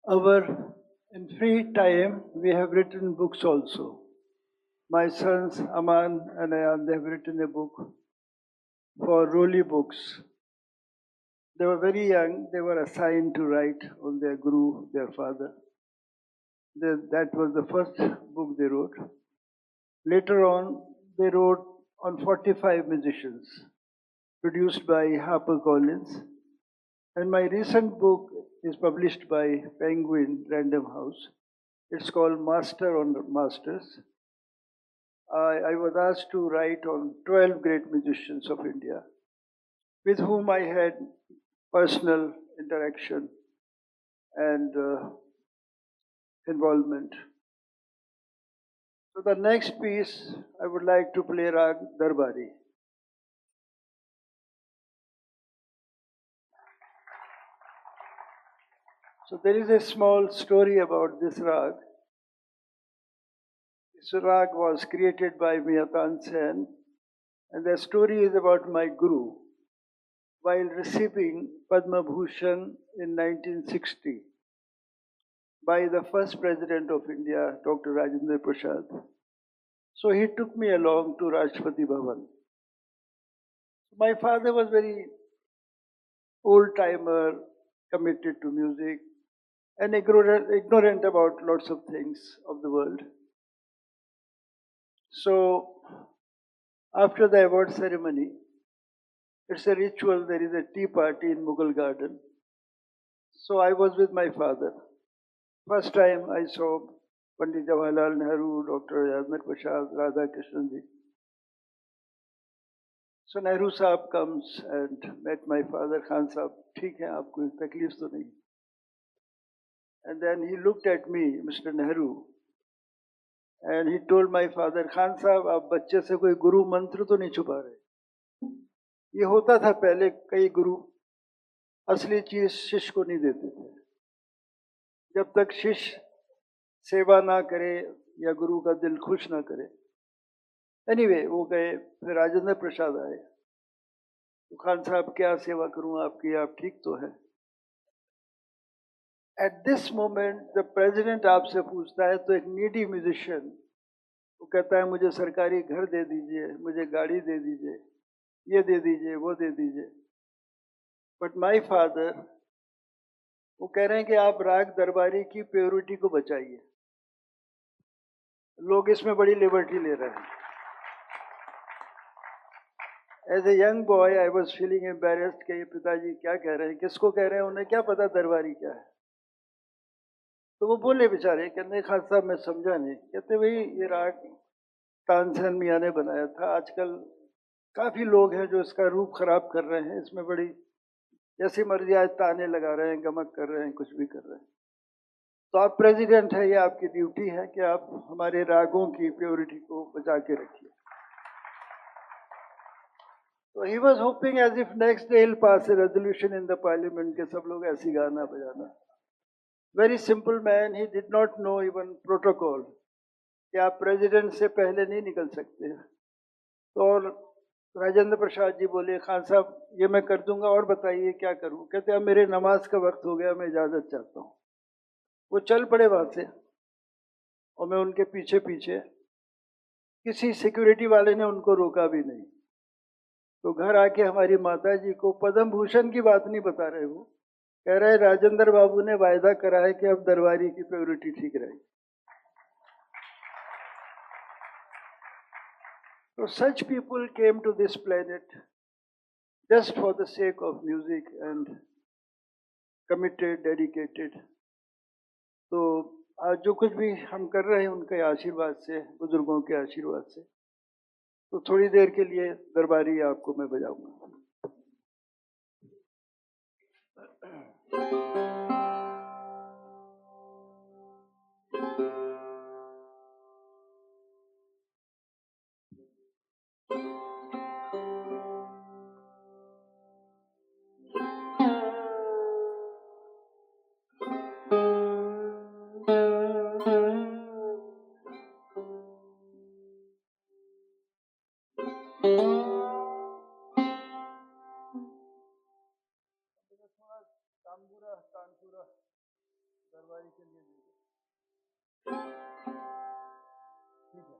Our in free time we have written books also. My sons Aman and Ayan, they have written a book for Roli Books. They were very young, they were assigned to write on their guru, their father. That was the first book they wrote. Later on, they wrote on 45 musicians, produced by HarperCollins. And my recent book is published by Penguin Random House. It's called Master on Masters. I was asked to write on 12 great musicians of India, with whom I had personal interaction and involvement. So the next piece, I would like to play Rag Darbari. So there is a small story about this rag. This rag was created by Miya Tansen, and the story is about my guru. While receiving Padma Bhushan in 1960 by the first president of India, Dr. Rajendra Prasad, so he took me along to Rashtrapati Bhavan. My father was very old-timer, committed to music, and ignorant about lots of things of the world. So After the award ceremony, it's a ritual, there is a tea party in Mughal garden. So I was with my father. First time I saw Pandit Jawaharlal Nehru, Dr. Rajendra Prasad, Radha Krishnan ji. So Nehru Saab comes and met my father, Khan Saab, ठीक है, आपको कोई तकलीफ तो नहीं. And then he looked at me, Mr. Nehru, and he told my father, Khan Saab, आप बच्चे से कोई गुरु मंत्र तो नहीं छुपा रहे. ये होता था पहले, कई गुरु असली चीज शिष्य को नहीं देते थे. जब तक शिष्य सेवा ना करे या गुरु का दिल खुश ना करे. एनीवे वो गए, फिर राजेंद्र प्रसाद आए. तो खान साहब क्या सेवा करूं आपकी, आप ठीक तो हैं. At this moment the president आपसे पूछता है तो एक नीडी म्यूजिशियन वो कहता है मुझे सरकारी घर दे दीजिए, मुझे गाड़ी दे दीजिए, ये दे दीजिए, वो दे दीजिए. बट माय फादर वो कह रहे हैं कि आप राग दरबारी की प्योरिटी को बचाइए. लोग इसमें बड़ी लिबर्टी ले रहे हैं. As a young boy I was feeling embarrassed कि ये पिताजी क्या कह रहे हैं, किसको कह रहे हैं, उन्हें क्या पता दरबारी क्या है. तो वो बोले बेचारे, कहते खान साहब मैं समझा नहीं. कहते भाई ये राग तानसेन मियाँ ने बनाया था, आजकल काफ़ी लोग हैं जो इसका रूप खराब कर रहे हैं, इसमें बड़ी जैसी मर्जी आज ताने लगा रहे हैं, गमक कर रहे हैं, कुछ भी कर रहे हैं. तो आप प्रेसिडेंट है, ये आपकी ड्यूटी है कि आप हमारे रागों की प्योरिटी को बचा के रखिए. तो he was hoping as if next day will pass a resolution in the parliament के सब लोग ऐसी गाना बजाना. Very simple man, he did not know even protocol कि आप प्रेसिडेंट से पहले नहीं निकल सकते. तो और राजेंद्र प्रसाद जी बोले खान साहब ये मैं कर दूंगा, और बताइए क्या करूं. कहते अब मेरे नमाज का वक्त हो गया, मैं इजाज़त चाहता हूँ. वो चल पड़े वहाँ से और मैं उनके पीछे पीछे. किसी सिक्योरिटी वाले ने उनको रोका भी नहीं. तो घर आके हमारी माता जी को पद्म भूषण की बात नहीं बता रहे, वो कह रहे राजेंद्र बाबू ने वायदा करा है कि अब दरबारी की प्योरिटी ठीक रहेगी. So such people came to this planet just for the sake of music and committed, dedicated. तो आज जो कुछ भी हम कर रहे हैं उनके आशीर्वाद से, बुजुर्गों के आशीर्वाद से. तो थोड़ी देर के लिए दरबारी आपको मैं बजाऊंगा. तानपुरा दरबारी के लिए ठीक है.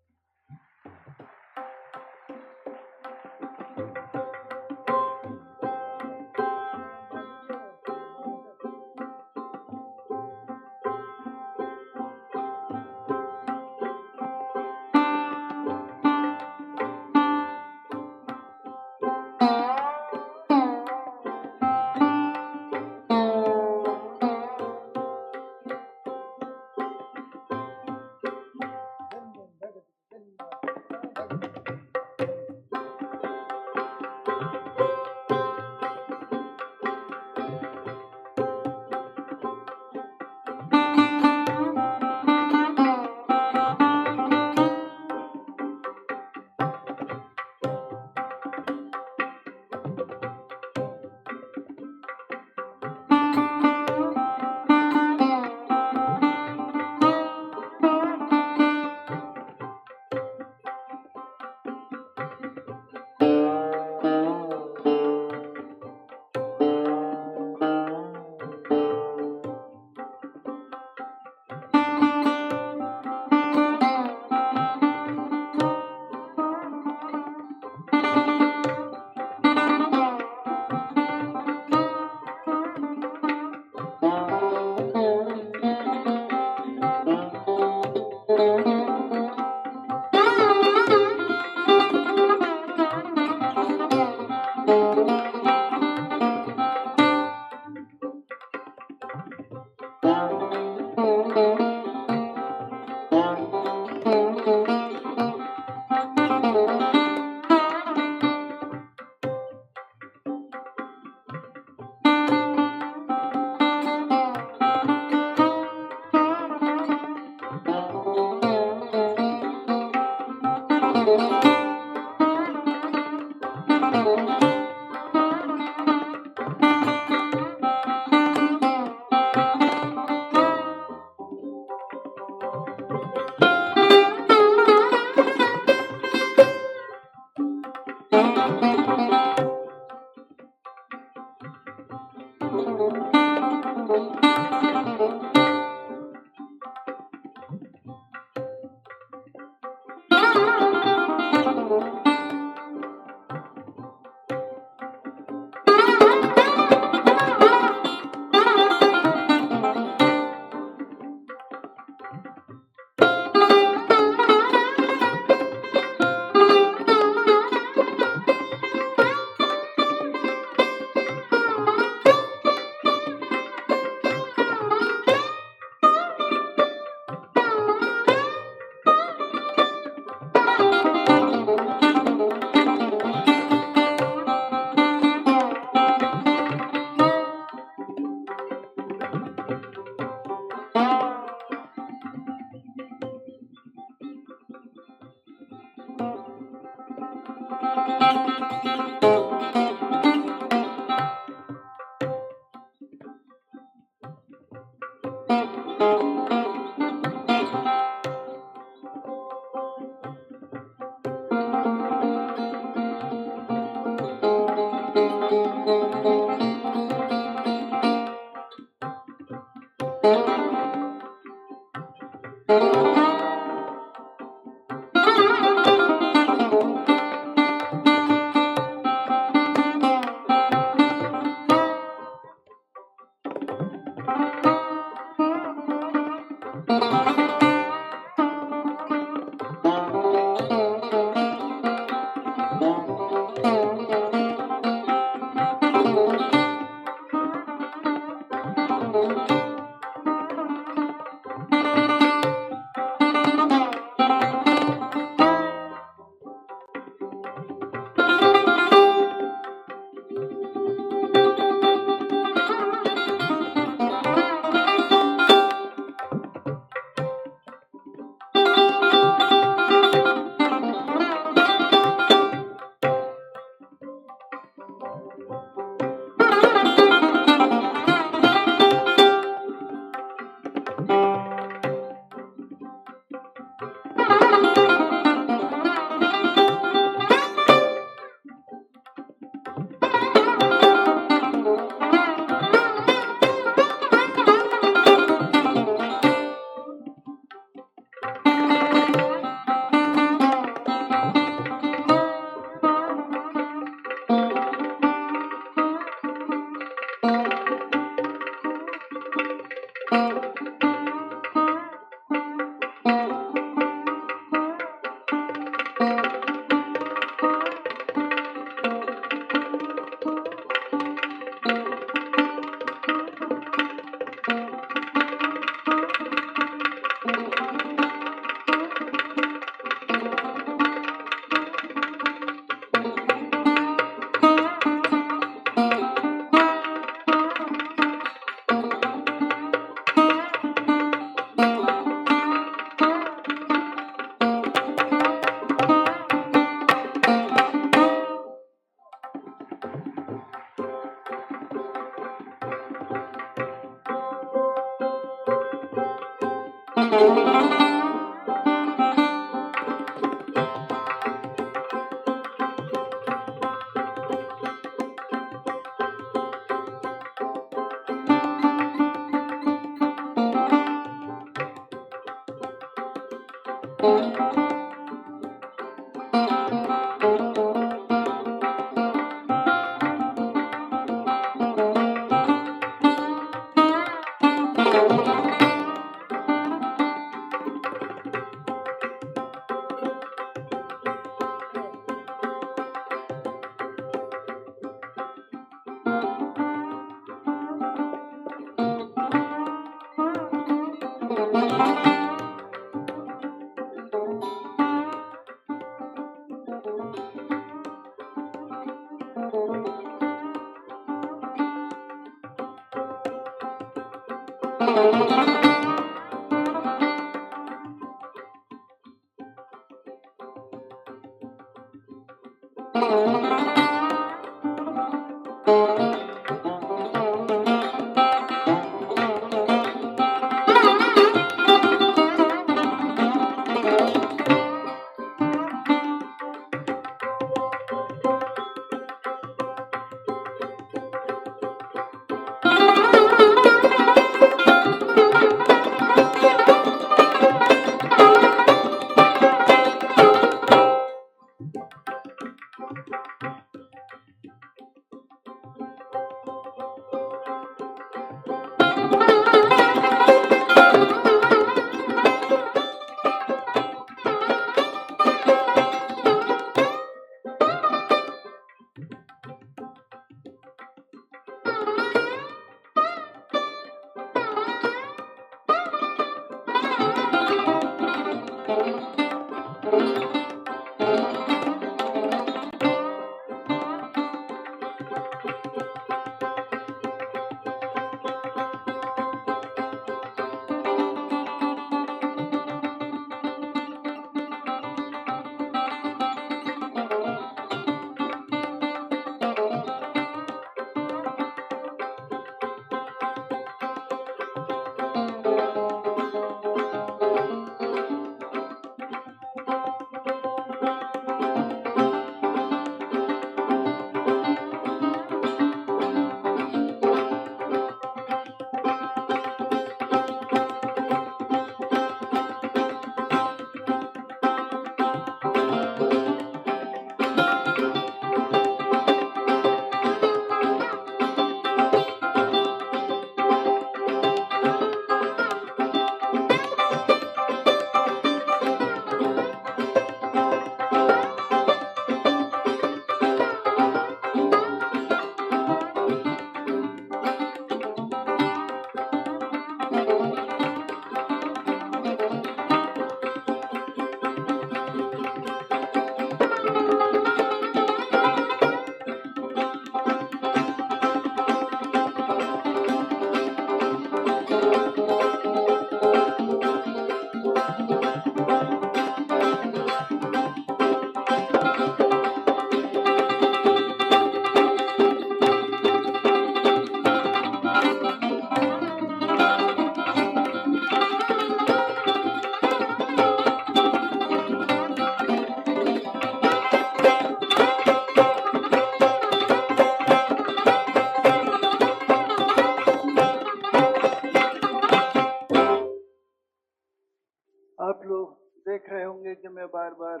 बार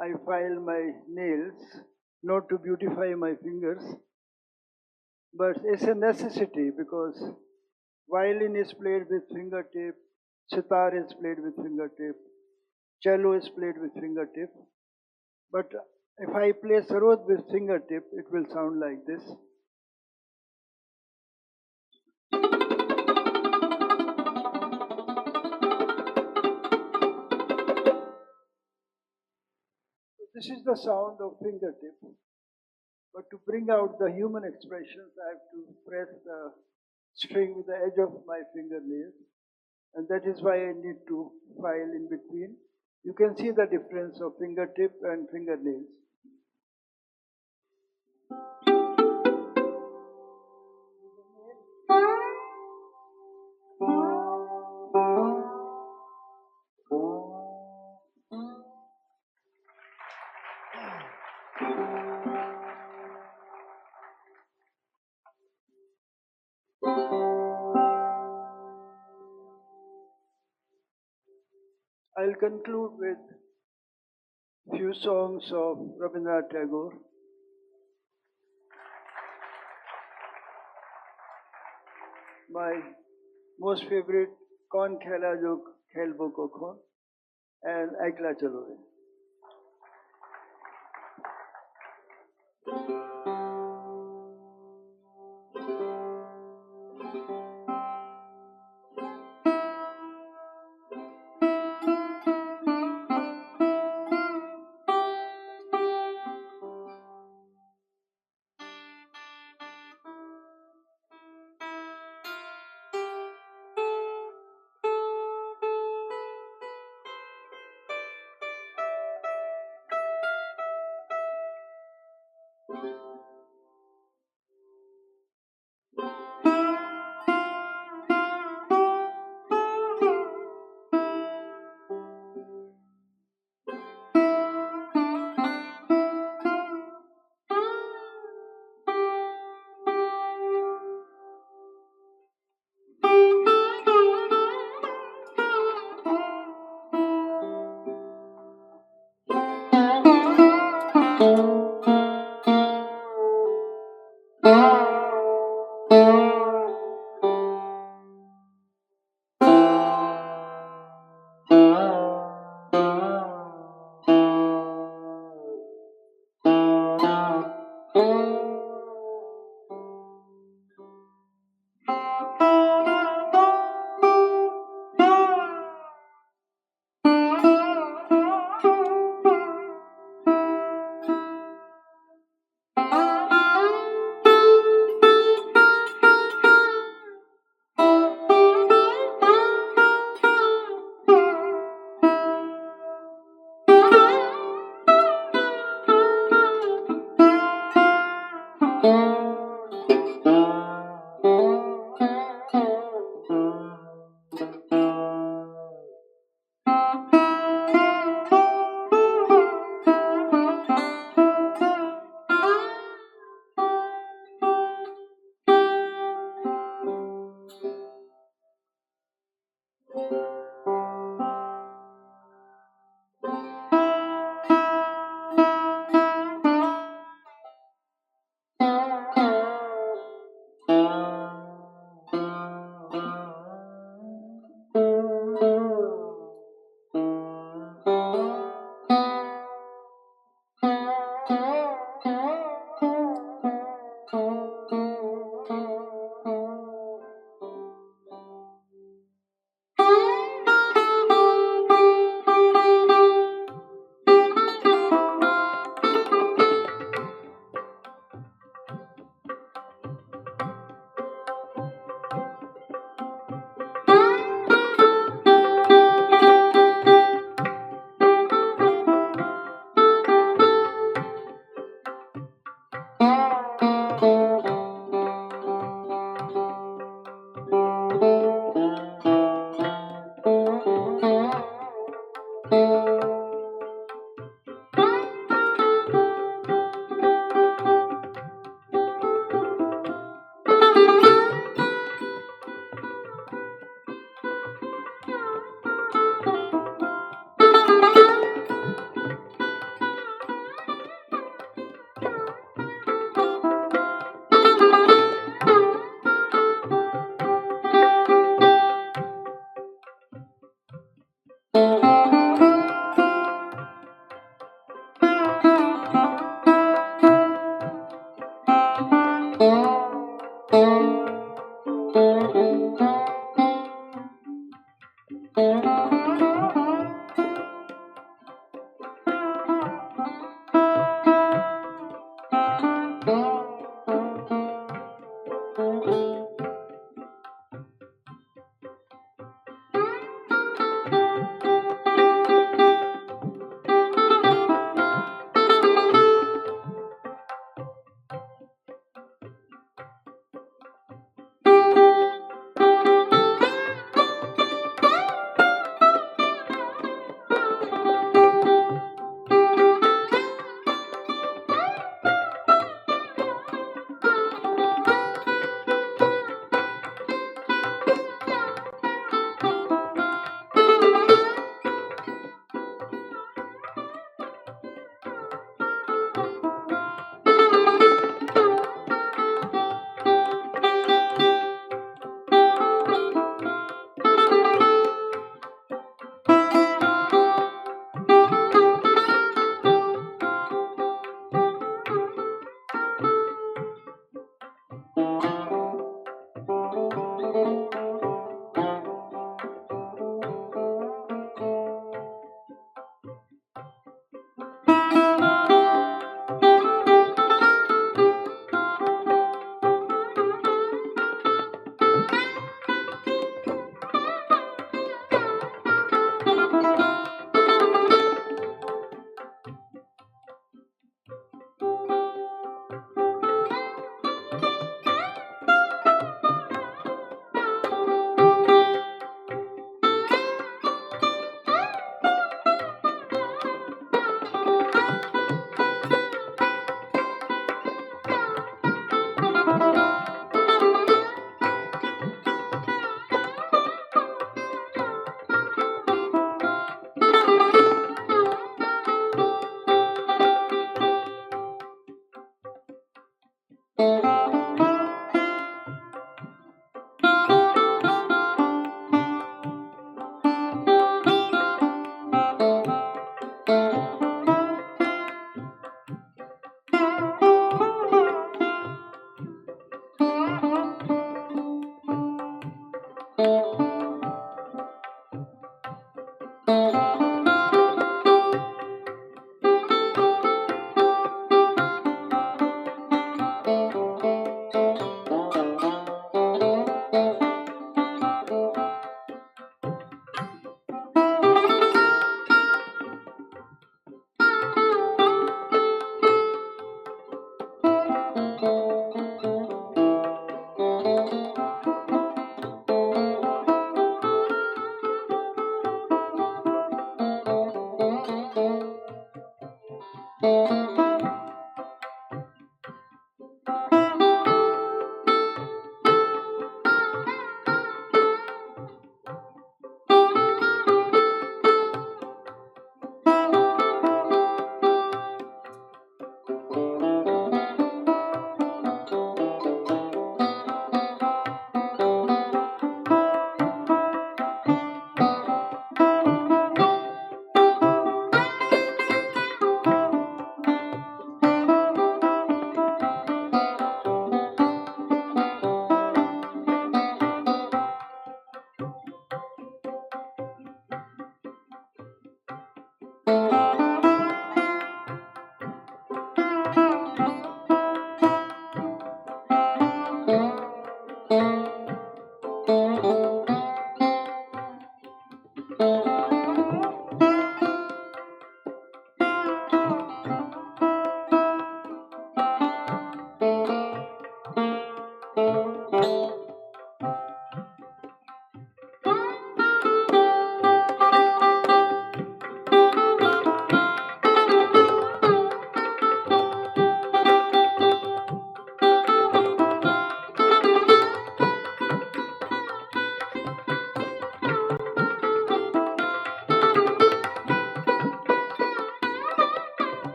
I file my nails, not to beautify my fingers, but it's a necessity because violin is played with fingertip, sitar is played with fingertip, cello is played with fingertip. But if I play sarod with fingertip, it will sound like this. This is the sound of fingertip. But to bring out the human expressions, I have to press the string with the edge of my fingernails. And that is why I need to file in between. You can see the difference of fingertip and fingernails. I'll conclude with few songs of Rabindranath Tagore. My most favorite, Kaun Khela Jo Khelbo Ko Khon, and Aikla Chalo Re.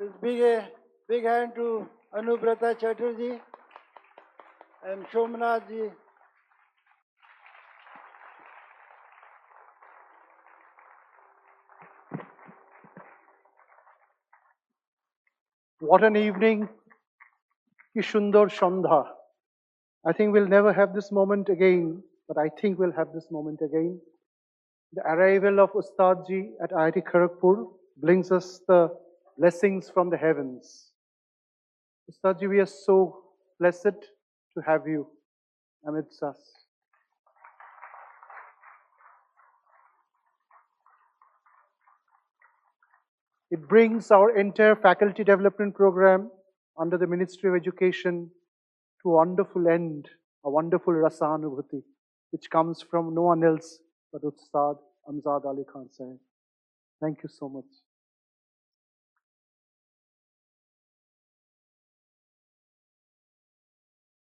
Let's big hand to Anubrata Chatterjee and Shomnath ji. What an evening, ki Shundar Shandha. I think we'll never have this moment again, but I think we'll have this moment again. The arrival of Ustad ji at IIT Kharagpur brings us the blessings from the heavens. Ustad ji, we are so blessed to have you amidst us. It brings our entire faculty development program under the Ministry of Education to a wonderful end, a wonderful Rasanubhuti, which comes from no one else but Ustad Amzad Ali Khan Sahib. Thank you so much.